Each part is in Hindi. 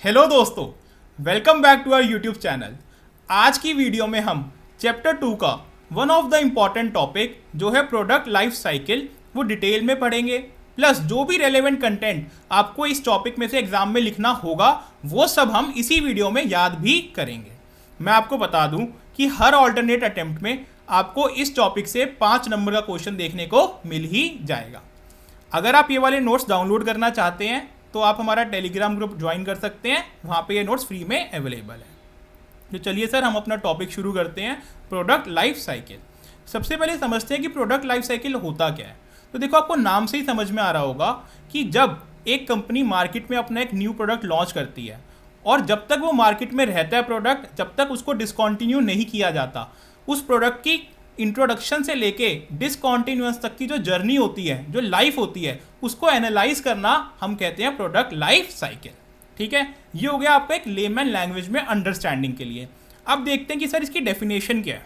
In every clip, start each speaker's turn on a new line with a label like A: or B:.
A: हेलो दोस्तों, welcome back to our YouTube channel. आज की वीडियो में हम चैप्टर 2 का one of the important topic जो है प्रोडक्ट लाइफ साइकिल वो डिटेल में पढ़ेंगे। प्लस जो भी रेलेवेंट कंटेंट आपको इस टॉपिक में से एग्जाम में लिखना होगा वो सब हम इसी वीडियो में याद भी करेंगे। मैं आपको बता दूं कि हर ऑल्टरनेट अटेम्प्ट में आपको इस टॉपिक से 5 नंबर का क्वेश्चन देखने को मिल ही जाएगा। अगर आप ये वाले नोट्स डाउनलोड करना चाहते हैं तो आप हमारा टेलीग्राम ग्रुप ज्वाइन कर सकते हैं, वहाँ पे ये नोट्स फ्री में अवेलेबल है। तो चलिए सर, हम अपना टॉपिक शुरू करते हैं, प्रोडक्ट लाइफ साइकिल। सबसे पहले समझते हैं कि प्रोडक्ट लाइफ साइकिल होता क्या है। तो देखो, आपको नाम से ही समझ में आ रहा होगा कि जब एक कंपनी मार्केट में अपना एक न्यू प्रोडक्ट लॉन्च करती है और जब तक वो मार्केट में रहता है प्रोडक्ट, जब तक उसको डिसकंटिन्यू नहीं किया जाता, उस प्रोडक्ट की इंट्रोडक्शन से लेके डिसकंटिन्यूअस तक की जो जर्नी होती है, जो लाइफ होती है, उसको एनालाइज करना हम कहते हैं प्रोडक्ट लाइफ साइकिल। ठीक है, ये हो गया आपका एक लेमैन लैंग्वेज में अंडरस्टैंडिंग के लिए। अब देखते हैं कि सर इसकी डेफिनेशन क्या है।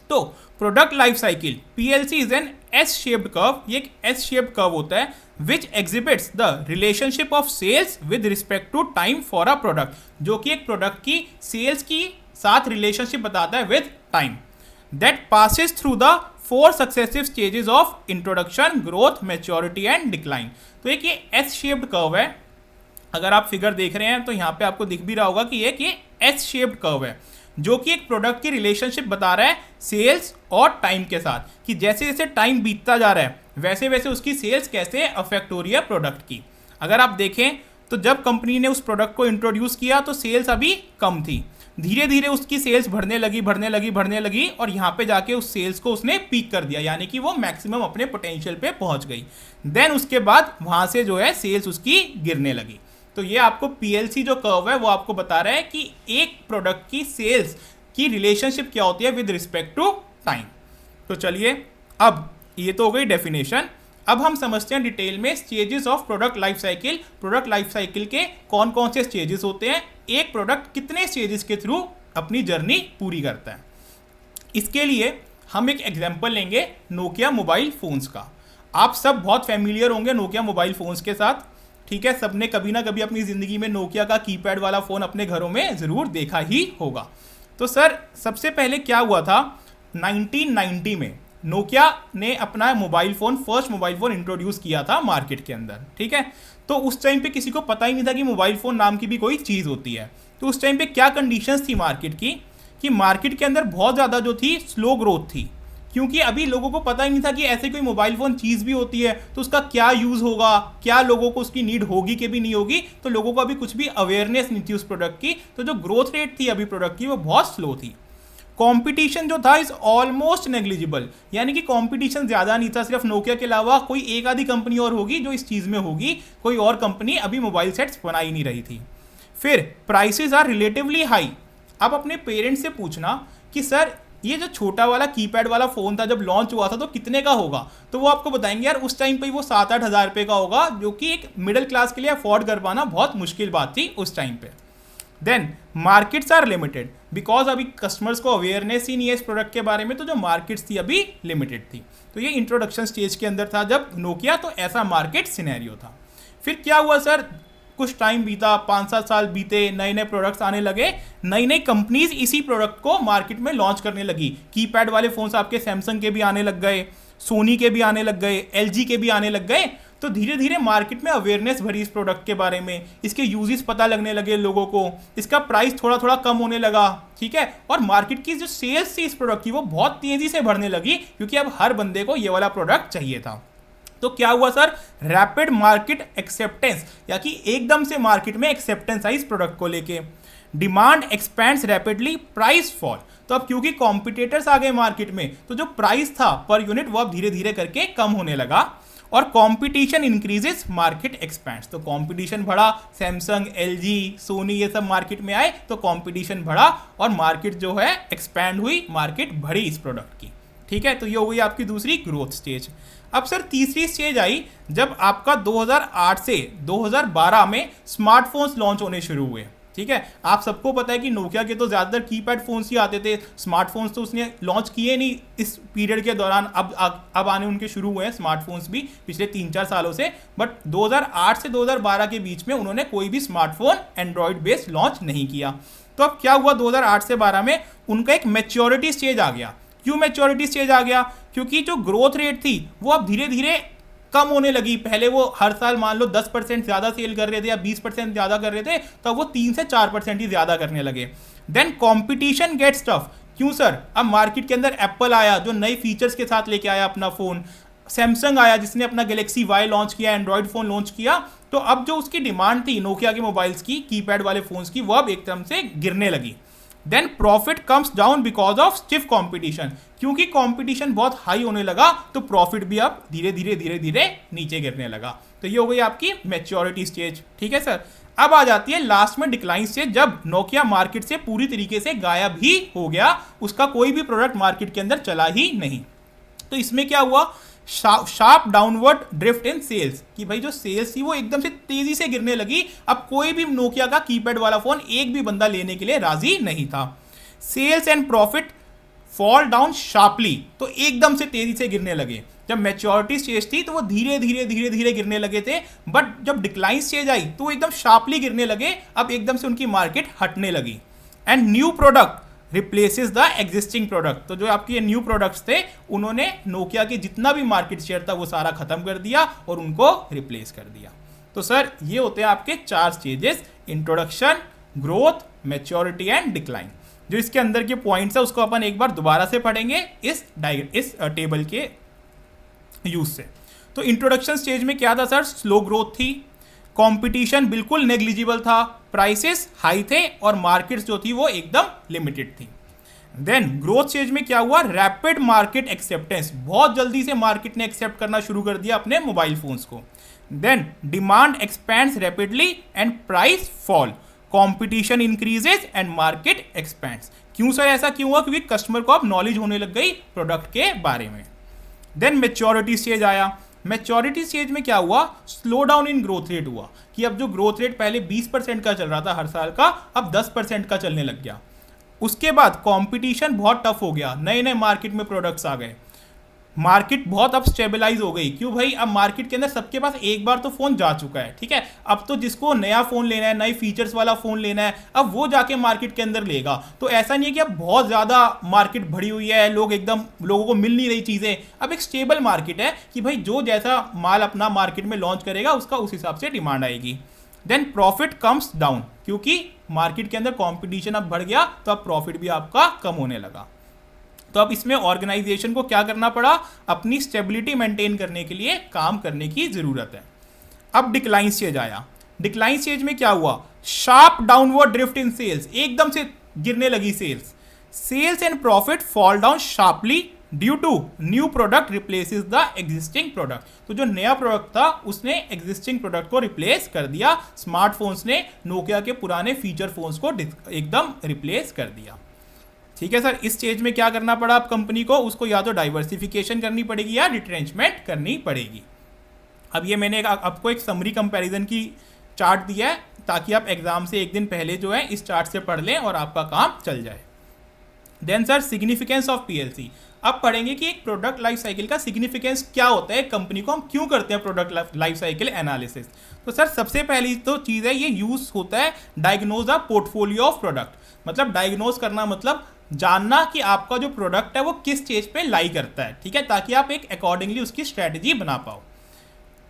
A: तो product life cycle PLC is an S shaped curve. ये एक एस शेप्ड कर्व होता है which exhibits the relationship of sales with respect to time for a product, जो कि एक प्रोडक्ट की सेल्स की साथ रिलेशनशिप बताता है with time, that passes through the 4 successive stages of introduction, growth, maturity and decline। तो एक ये S shaped curve है। अगर आप फिगर देख रहे हैं तो यहाँ पे आपको दिख भी रहा होगा कि एक ये S shaped curve है जो कि एक प्रोडक्ट की रिलेशनशिप बता रहा है सेल्स और टाइम के साथ, कि जैसे जैसे टाइम बीतता जा रहा है वैसे वैसे उसकी सेल्स कैसे अफेक्ट हो रही है प्रोडक्ट की। अगर आप देखें तो जब कंपनी ने उस प्रोडक्ट को इंट्रोड्यूस किया तो सेल्स अभी कम थी, धीरे धीरे उसकी सेल्स बढ़ने लगी और यहाँ पे जाके उस सेल्स को उसने पीक कर दिया, यानी कि वो मैक्सिमम अपने पोटेंशियल पे पहुंच गई। देन उसके बाद वहाँ से जो है सेल्स उसकी गिरने लगी। तो ये आपको पीएलसी जो कर्व है वो आपको बता रहा है कि एक प्रोडक्ट की सेल्स की रिलेशनशिप क्या होती है विद रिस्पेक्ट टू टाइम। तो चलिए, अब ये तो हो गई डेफिनेशन। अब हम समझते हैं डिटेल में stages of product life cycle. Product life cycle के कौन कौन से स्टेजेस होते हैं, एक प्रोडक्ट कितने स्टेजेस के थ्रू अपनी जर्नी पूरी करता है। इसके लिए हम एक एग्जांपल लेंगे नोकिया मोबाइल फोन्स का। आप सब बहुत फैमिलियर होंगे नोकिया मोबाइल फोन्स के साथ। ठीक है, सबने कभी ना कभी अपनी ज़िंदगी में नोकिया का कीपैड वाला फ़ोन अपने घरों में ज़रूर देखा ही होगा। तो सर सबसे पहले क्या हुआ था, 1990 में नोकिया ने अपना mobile phone, first mobile phone introduce किया था मार्केट के अंदर। ठीक है, तो उस टाइम पे किसी को पता ही नहीं था कि मोबाइल फ़ोन नाम की भी कोई चीज़ होती है। तो उस टाइम पे क्या कंडीशंस थी मार्केट की, कि मार्केट के अंदर बहुत ज़्यादा जो थी स्लो ग्रोथ थी, क्योंकि अभी लोगों को पता ही नहीं था कि ऐसे कोई मोबाइल फ़ोन चीज़ भी होती है, तो उसका क्या यूज़ होगा, क्या लोगों को उसकी नीड होगी कि भी नहीं होगी। तो लोगों को अभी कुछ भी अवेयरनेस नहीं थी उस प्रोडक्ट की। तो जो ग्रोथ रेट थी अभी प्रोडक्ट की वो बहुत स्लो थी। कंपटीशन जो था इज ऑलमोस्ट नेग्लिजिबल, यानी कि कंपटीशन ज़्यादा नहीं था। सिर्फ नोकिया के अलावा कोई एक आधी कंपनी और होगी जो इस चीज़ में होगी, कोई और कंपनी अभी मोबाइल सेट्स बना ही नहीं रही थी। फिर प्राइसेस आर रिलेटिवली हाई। अब अपने पेरेंट्स से पूछना कि सर ये जो छोटा वाला कीपैड वाला फ़ोन था जब लॉन्च हुआ था तो कितने का होगा, तो वो आपको बताएंगे यार उस टाइम पे वो 7-8 हज़ार रुपये का होगा, जो कि एक मिडिल क्लास के लिए अफोर्ड कर पाना बहुत मुश्किल बात थी उस टाइम पे। Then markets are limited, because अभी कस्टमर्स को अवेयरनेस ही नहीं है इस प्रोडक्ट के बारे में, तो जो मार्केट्स थी अभी लिमिटेड थी। तो ये इंट्रोडक्शन स्टेज के अंदर था जब नोकिया, तो ऐसा मार्केट सिनेरियो था। फिर क्या हुआ सर, कुछ टाइम बीता, 5-7 साल बीते, नए नए प्रोडक्ट्स आने लगे, नई नई कंपनीज इसी प्रोडक्ट को मार्केट में लॉन्च करने लगी। कीपैड वाले फोन्स आपके सैमसंग के भी आने लग गए, सोनी के भी आने लग गए, एलजी के भी आने लग गए। तो धीरे धीरे मार्केट में अवेयरनेस भरी इस प्रोडक्ट के बारे में, इसके यूजेस पता लगने लगे लोगों को, इसका प्राइस थोड़ा थोड़ा कम होने लगा। ठीक है, और मार्केट की जो सेल्स थी इस प्रोडक्ट की वो बहुत तेजी से बढ़ने लगी, क्योंकि अब हर बंदे को ये वाला प्रोडक्ट चाहिए था। तो क्या हुआ सर, रैपिड मार्केट एक्सेप्टेंस, या कि एकदम से मार्केट में एक्सेप्टेंस आई इस प्रोडक्ट को लेके। Demand expends rapidly, price fall. तो अब क्योंकि कॉम्पिटिटर्स आ गए मार्केट में, तो जो प्राइस था पर यूनिट वो अब धीरे धीरे करके कम होने लगा। और कंपटीशन इंक्रीजेस, मार्केट एक्सपेंड्स। तो कंपटीशन बढ़ा, सैमसंग, एलजी, सोनी ये सब मार्केट में आए तो कंपटीशन बढ़ा और मार्केट जो है एक्सपैंड हुई, मार्केट बढ़ी इस प्रोडक्ट की। ठीक है, तो ये हो गई आपकी दूसरी ग्रोथ स्टेज। अब सर तीसरी स्टेज आई जब आपका 2008 से 2012 में स्मार्टफोन्स लॉन्च होने शुरू हुए। ठीक है, आप सबको पता है कि नोकिया के तो ज़्यादातर कीपैड फोन्स ही आते थे, स्मार्टफोन्स तो उसने लॉन्च किए नहीं इस पीरियड के दौरान। अब आने उनके शुरू हुए हैं स्मार्टफोन्स भी पिछले 3-4 सालों से, बट 2008 से 2012 के बीच में उन्होंने कोई भी स्मार्टफोन एंड्रॉयड बेस्ड लॉन्च नहीं किया। तो अब क्या हुआ, 2008 से 12 में उनका एक मैच्योरिटी स्टेज आ गया। क्यों मैच्योरिटी स्टेज आ गया? क्योंकि जो ग्रोथ रेट थी वो अब धीरे धीरे कम होने लगी। पहले वो हर साल मान लो 10% ज़्यादा सेल कर रहे थे या 20% ज़्यादा कर रहे थे, तो वो 3 से 4% ही ज़्यादा करने लगे। Then competition gets tough. क्यों सर? अब मार्केट के अंदर एप्पल आया जो नए फीचर्स के साथ लेके आया अपना फ़ोन, सैमसंग आया जिसने अपना गैलेक्सी वाई लॉन्च किया, एंड्रॉयड फ़ोन लॉन्च किया। तो अब जो उसकी डिमांड थी नोकिया के मोबाइल्स की, कीपैड वाले फ़ोन्स की, वो अब एकदम से गिरने लगी। Then profit comes down because of stiff competition. क्योंकि कॉम्पिटिशन बहुत हाई होने लगा तो प्रॉफिट भी अब धीरे धीरे नीचे गिरने लगा। तो ये हो गई आपकी मैच्योरिटी स्टेज। ठीक है सर। अब आ जाती है लास्ट में डिक्लाइन स्टेज, जब नोकिया मार्केट से पूरी तरीके से गायब ही हो गया, उसका कोई भी प्रोडक्ट मार्केट के अंदर चला ही नहीं। तो इसमें क्या हुआ, sharp downward drift in sales, कि भाई जो सेल्स थी वो एकदम से तेजी से गिरने लगी। अब कोई भी नोकिया का कीपैड वाला फोन एक भी बंदा लेने के लिए राजी नहीं था। Sales and profit fall down sharply, तो एकदम से तेजी से गिरने लगे। जब मैच्योरिटी स्टेज थी तो वो धीरे धीरे गिरने लगे थे, बट जब डिक्लाइन स्टेज आई तो वो एकदम शार्पली गिरने लगे। अब एकदम से उनकी मार्केट हटने लगी। And new product replaces the existing product, तो जो आपके न्यू प्रोडक्ट्स थे उन्होंने नोकिया के जितना भी मार्केट शेयर था वो सारा खत्म कर दिया और उनको रिप्लेस कर दिया। तो सर ये होते हैं आपके 4 stages, introduction, growth, maturity and decline. जो इसके अंदर के पॉइंट्स है उसको अपन एक बार दोबारा से पढ़ेंगे इस टेबल के यूज से। तो इंट्रोडक्शन स्टेज में क्या था सर, स्लो ग्रोथ थी, कंपटीशन बिल्कुल नेग्लिजिबल था, प्राइसेस हाई थे और मार्केट्स जो थी वो एकदम लिमिटेड थी। देन ग्रोथ स्टेज में क्या हुआ, रैपिड मार्केट एक्सेप्टेंस, बहुत जल्दी से मार्केट ने एक्सेप्ट करना शुरू कर दिया अपने मोबाइल फोन्स को। Then demand expands rapidly and price fall, competition increases and market expands. क्यों सर ऐसा क्यों हुआ? क्योंकि कस्टमर को अब नॉलेज होने लग गई प्रोडक्ट के बारे में। देन मैच्योरिटी स्टेज आया। मैच्योरिटी स्टेज में क्या हुआ, slow down in growth rate हुआ, कि अब जो ग्रोथ रेट पहले 20% का चल रहा था हर साल का, अब 10% का चलने लग गया। उसके बाद कंपटीशन बहुत टफ हो गया, नए नए मार्केट में प्रोडक्ट्स आ गए, मार्केट बहुत अब स्टेबलाइज हो गई। क्यों भाई, अब मार्केट के अंदर सबके पास एक बार तो फोन जा चुका है, ठीक है। अब तो जिसको नया फोन लेना है, नए फीचर्स वाला फोन लेना है, अब वो जाके मार्केट के अंदर लेगा। तो ऐसा नहीं है कि अब बहुत ज्यादा मार्केट भरी हुई है, लोगों को मिल नहीं रही चीजें। अब एक स्टेबल मार्केट है कि भाई जो जैसा माल अपना मार्केट में लॉन्च करेगा उसका उस हिसाब से डिमांड आएगी। देन प्रॉफिट कम्स डाउन, क्योंकि मार्केट के अंदर कॉम्पिटिशन अब बढ़ गया तो अब प्रॉफिट भी आपका कम होने लगा। तो अब इसमें ऑर्गेनाइजेशन को क्या करना पड़ा, अपनी स्टेबिलिटी मेंटेन करने के लिए काम करने की जरूरत है। अब डिक्लाइन स्टेज आया। डिक्लाइन स्टेज में क्या हुआ, sharp downward drift in sales, एकदम से गिरने लगी sales. Sales and profit fall down sharply due to new product replaces the existing product. तो जो नया प्रोडक्ट था उसने एग्जिस्टिंग प्रोडक्ट को रिप्लेस कर दिया। स्मार्टफोन्स ने नोकिया के पुराने फीचर फोन्स को एकदम रिप्लेस कर दिया। ठीक है सर। इस स्टेज में क्या करना पड़ा अब कंपनी को, उसको या तो डाइवर्सिफिकेशन करनी पड़ेगी या रिट्रेंचमेंट करनी पड़ेगी। अब ये मैंने आपको एक समरी कंपैरिजन की चार्ट दिया है ताकि आप एग्जाम से एक दिन पहले जो है इस चार्ट से पढ़ लें और आपका काम चल जाए। Then sir significance of PLC. अब पढ़ेंगे कि एक प्रोडक्ट लाइफ साइकिल का सिग्निफिकेंस क्या होता है, कंपनी को हम क्यों करते हैं प्रोडक्ट लाइफ साइकिल एनालिसिस। तो सर सबसे पहली तो चीज़ है, ये यूज होता है diagnose a portfolio of product. मतलब डायग्नोज करना मतलब जानना कि आपका जो प्रोडक्ट है वो किस स्टेज पे लाई करता है, ठीक है, ताकि आप एक अकॉर्डिंगली उसकी स्ट्रेटजी बना पाओ।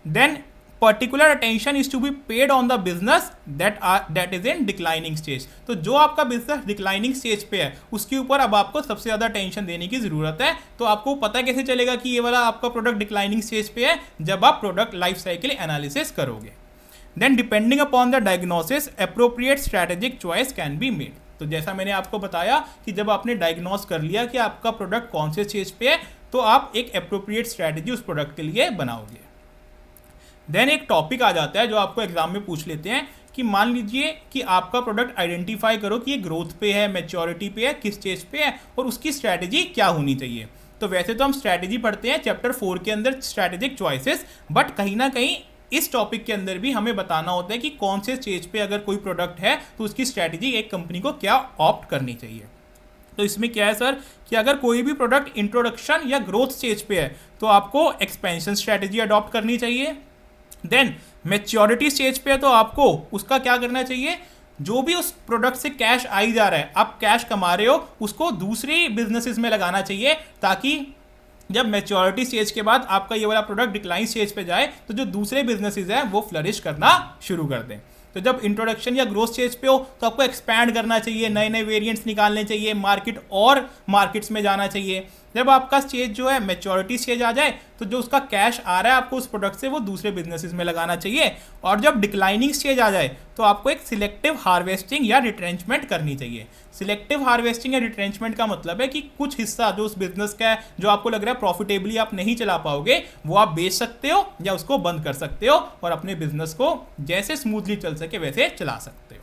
A: Then particular attention is to be paid on the business that is in declining stage. तो जो आपका बिजनेस डिक्लाइनिंग स्टेज पे है उसके ऊपर अब आपको सबसे ज़्यादा अटेंशन देने की ज़रूरत है। तो आपको पता कैसे चलेगा कि ये वाला आपका प्रोडक्ट डिक्लाइनिंग स्टेज पे है, जब आप प्रोडक्ट लाइफ साइकिल एनालिसिस करोगे। Then depending upon the diagnosis appropriate strategic choice can be made. तो जैसा मैंने आपको बताया कि जब आपने डायग्नोस कर लिया कि आपका प्रोडक्ट कौन से स्टेज पे है, तो आप एक अप्रोप्रिएट स्ट्रैटेजी उस प्रोडक्ट के लिए बनाओगे। देन एक टॉपिक आ जाता है जो आपको एग्जाम में पूछ लेते हैं कि मान लीजिए कि आपका प्रोडक्ट आइडेंटिफाई करो कि ये ग्रोथ पे है, मैच्योरिटी पे है, किस स्टेज पे है और उसकी स्ट्रैटेजी क्या होनी चाहिए। तो वैसे तो हम स्ट्रैटेजी पढ़ते हैं चैप्टर 4 के अंदर, स्ट्रैटेजिक चॉइसेस, बट कहीं ना कहीं इस टॉपिक के अंदर भी हमें बताना होता है कि कौन से स्टेज पे अगर कोई प्रोडक्ट है तो उसकी स्ट्रैटेजी एक कंपनी को क्या ऑप्ट करनी चाहिए। तो इसमें क्या है सर कि अगर कोई भी प्रोडक्ट इंट्रोडक्शन या ग्रोथ स्टेज पे है तो आपको एक्सपेंशन स्ट्रैटेजी अडॉप्ट करनी चाहिए। देन मैच्योरिटी स्टेज पे है तो आपको उसका क्या करना चाहिए, जो भी उस प्रोडक्ट से कैश आई जा रहा है, आप कैश कमा रहे हो, उसको दूसरी बिजनेसेस में लगाना चाहिए, ताकि जब मैच्योरिटी स्टेज के बाद आपका ये वाला प्रोडक्ट डिक्लाइन स्टेज पे जाए तो जो दूसरे बिजनेसेस हैं वो फ्लरिश करना शुरू कर दें। तो जब इंट्रोडक्शन या ग्रोथ स्टेज पे हो तो आपको एक्सपैंड करना चाहिए, नए नए वेरिएंट्स निकालने चाहिए, मार्केट और मार्केट्स में जाना चाहिए। जब आपका स्टेज जो है मैच्योरिटी स्टेज आ जाए तो जो उसका कैश आ रहा है आपको उस प्रोडक्ट से वो दूसरे बिजनेसेस में लगाना चाहिए। और जब डिक्लाइनिंग स्टेज आ जाए तो आपको एक सिलेक्टिव हार्वेस्टिंग या रिट्रेंचमेंट करनी चाहिए। सिलेक्टिव हार्वेस्टिंग या रिट्रेंचमेंट का मतलब है कि कुछ हिस्सा जो उस बिजनेस का है, जो आपको लग रहा है प्रॉफिटेबली आप नहीं चला पाओगे, वो आप बेच सकते हो या उसको बंद कर सकते हो और अपने बिजनेस को जैसे स्मूथली चल सके वैसे चला सकते हो।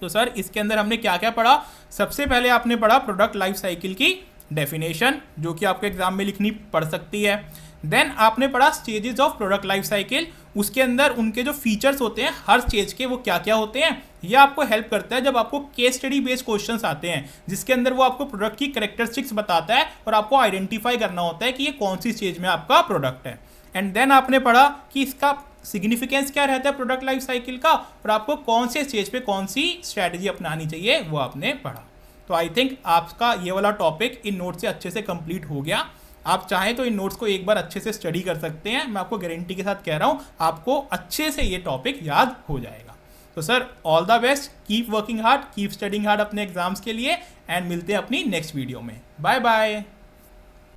A: तो सर इसके अंदर हमने क्या क्या पढ़ा, सबसे पहले आपने पढ़ा प्रोडक्ट लाइफ साइकिल की डेफिनेशन, जो कि आपके एग्जाम में लिखनी पड़ सकती है। देन आपने पढ़ा stages of product life cycle, उसके अंदर उनके जो फीचर्स होते हैं हर स्टेज के वो क्या क्या होते हैं, ये आपको हेल्प करता है जब आपको केस स्टडी बेस्ड क्वेश्चंस आते हैं जिसके अंदर वो आपको प्रोडक्ट की कैरेक्टरिस्टिक्स बताता है और आपको आइडेंटिफाई करना होता है कि ये कौन सी स्टेज में आपका प्रोडक्ट है। एंड देन आपने पढ़ा कि इसका सिग्निफिकेंस क्या रहता है प्रोडक्ट लाइफ साइकिल का, और आपको कौन से स्टेज पे कौन सी स्ट्रैटेजी अपनानी चाहिए वो आपने पढ़ा। तो आई थिंक आपका ये वाला टॉपिक इन नोट्स से अच्छे से कंप्लीट हो गया। आप चाहें तो इन नोट्स को एक बार अच्छे से स्टडी कर सकते हैं, मैं आपको गारंटी के साथ कह रहा हूँ आपको अच्छे से ये टॉपिक याद हो जाएगा। तो sir all the best, keep working hard, keep studying hard अपने एग्जाम्स के लिए, एंड मिलते हैं अपनी नेक्स्ट वीडियो में। Bye bye.